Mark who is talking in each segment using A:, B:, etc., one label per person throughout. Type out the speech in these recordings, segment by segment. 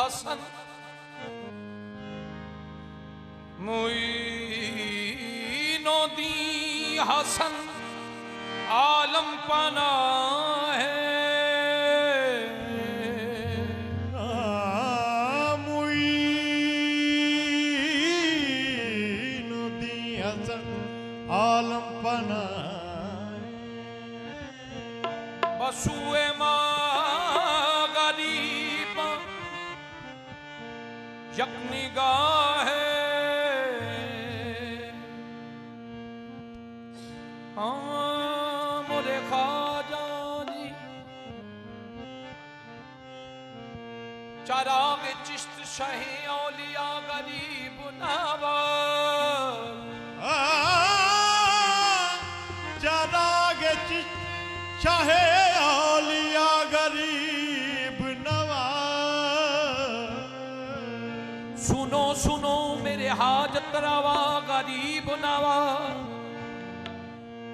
A: हसन मोइनुद्दीन हसन आलम पना है
B: मोइनुद्दीन हसन आलम पना
A: बसुए गरीब यकनिगाह है हाँ मोरे ख्वाजा जी चराग चिश्त शाही औलिया गरीब नवाज
B: चराग चिश्त शाहे औलिया गरीब नवाज
A: सुनो सुनो मेरे हाजत रवा गरीब नवाज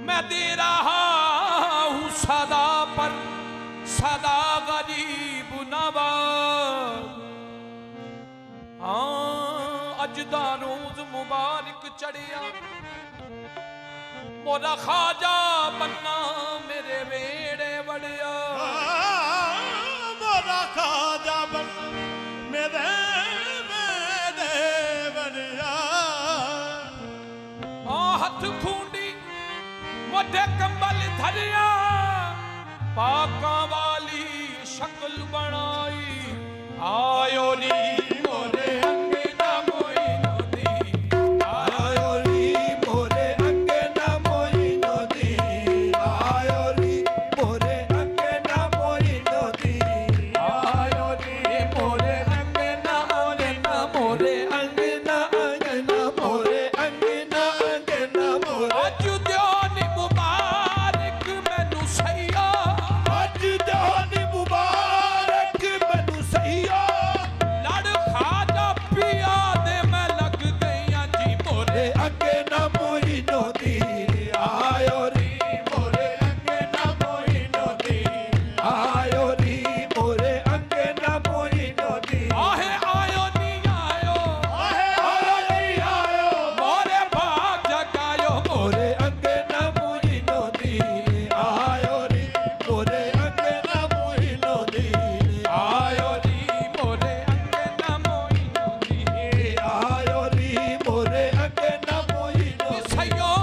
A: मैं दे रहा हूँ सदा पर सदा गरीब नवाज हाँ अजदा रोज मुबारक चढ़िया मोरा ख्वाजा बनना मेरे वेड़े बढ़िया
B: मोरा ख्वाजा बनना मेरे वेड़े बढ़िया
A: हाथ खूंडी मोटे कंबल धरिया पाका वाली शक्ल बनाई आयो नी मोरे अंगना मोइनुद्दीन आयो नी मोरे अंगना मोइनुद्दीन आयो नी मोरे अंगना मोइनुद्दीन आयो नी मोरे अंगना मोरे अंगना मोरे अंगना मोरे अज दी मुबारक मैनू सैया अज दी मुबारक मैनू सैया लड़ खाजा पिया दे मैं लग गई जी मोरे अंगना मोइनुद्दीन आयो री मोरे अंगना मोइनुद्दीन आयो री मोरे अंगना मोइनुद्दीन आहे आयो नी आयो आहे आयो नी आयो मोरे भाग जगायो मोरे अंगना मोइनुद्दीन आयो री मोरे अंगना मोइनुद्दीन आयो री मोरे अंगना मोइनुद्दीन आयो री मोरे अंगना मोइनुद्दीन सैयो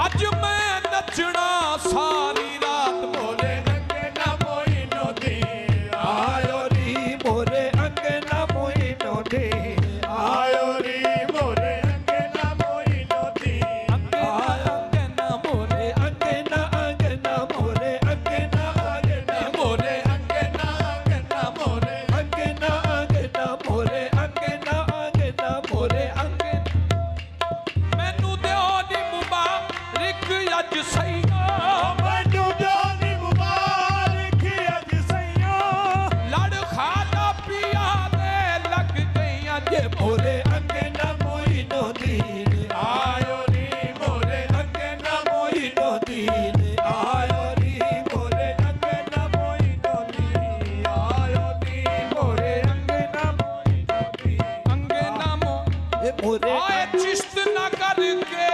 A: अज मैं नचना सारी रात मोरे अंगना मोइनुद्दीन आयो री मोरे अंगना मोइनुद्दीन आयो री मोरे अंगना मोइनुद्दीन अंगना मोरे अंगना मोरे अंगना मोरे अंगना मोरे अंगना मोरे अंगना मोरे अंगना मैनू दिओ नी मुबारक अज सैया
B: मैनू जानी मुबारक अज सैया
A: लड़ खाजा पिया दे लग गई जे
B: मोरे अंगना मोइनुद्दीन आयो री मोरे अंगना मोइनुद्दीन आयो री मोरे अंगना मोइनुद्दीन आयो री मोरे अंगना मोइनुद्दीन
A: अंगना
B: मोरे
A: आए चिश्त न करके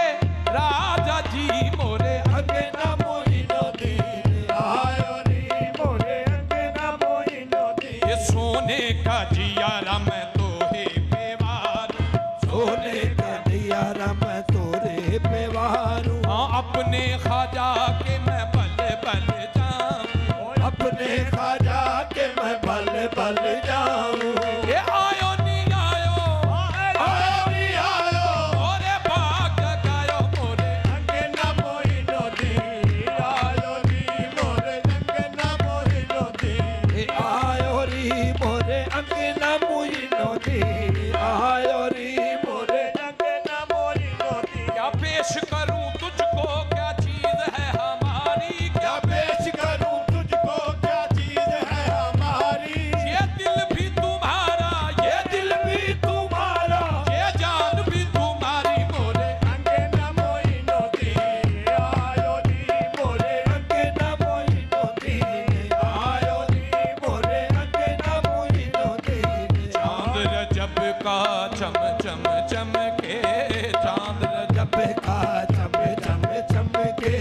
A: राजा जी मोरे
B: अंगना मोइनुद्दीन आयो री मोरे अंगना मोइनुद्दीन
A: ये सोने का जियारा मैं तो ही बेवार
B: सोने का दियारा मैं तोरे पे वारू
A: हाँ अपने ख्वाजा के मैं बल बल जाऊं
B: अपने ख्वाजा के मैं बल बल जाऊं
A: ये आयो नी आयो
B: आयो नी आयो
A: मोरे भाग जगायो मोरे
B: अंगना मोइनुद्दीन आयो नी मोरे अंगना मोइनुद्दीन आयो री मोरे अंगना मोइनुद्दीन आयो री मोरे अंगना मोइनुद्दीन
A: क्या पेश करूं तुझको क्या चीज है हमारी
B: क्या पेश करूं तुझको क्या चीज है हमारी
A: ये दिल भी तुम्हारा ये
B: दिल भी तुम्हारा
A: ये जान भी तुम्हारी मोरे
B: अंगना मोइनुद्दीन आयो नी मोरे अंगना मोइनुद्दीन आयो नी मोरे अंगना मोइनुद्दीन
A: का चम चम चमके चांद
B: जब का चम चम चमके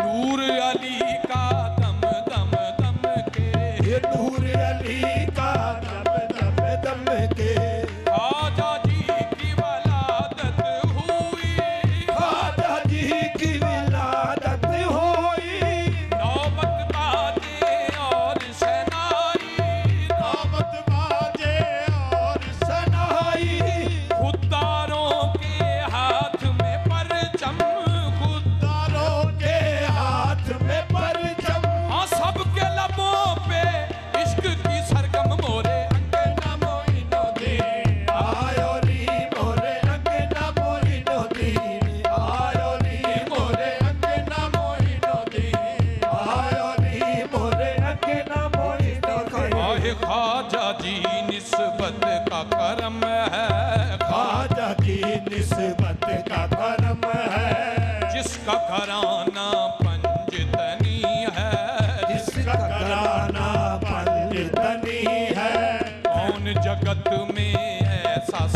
A: नूर अली का दम दम दम के
B: ये नूर अली का दम दम दम के
A: ख्वाजा जी की वलादत हुई
B: ख्वाजा जी की विलादत हुई
A: नौबत बाजे और शहनाई
B: नौबत बाजे और सनाई
A: खुदारों के हाथ में परचम
B: खुदारों के हाथ में परचम
A: हाँ सबके लबों पे इश्क की सरगम मोरे अंगना मोइनो
B: दे आयो री मोरे अंगना मोइनो दी आयो री मोरे अंगना मोइनो दी आयो री मोरे अंगना मोइनो दी
A: आहे ख्वाजा जी निस्बत का करम है
B: ख्वाजा की निस्बत का करम है
A: जिसका घराना पंजतनी है
B: जिसका घराना पंजतनी है
A: कौन जगत में ऐसा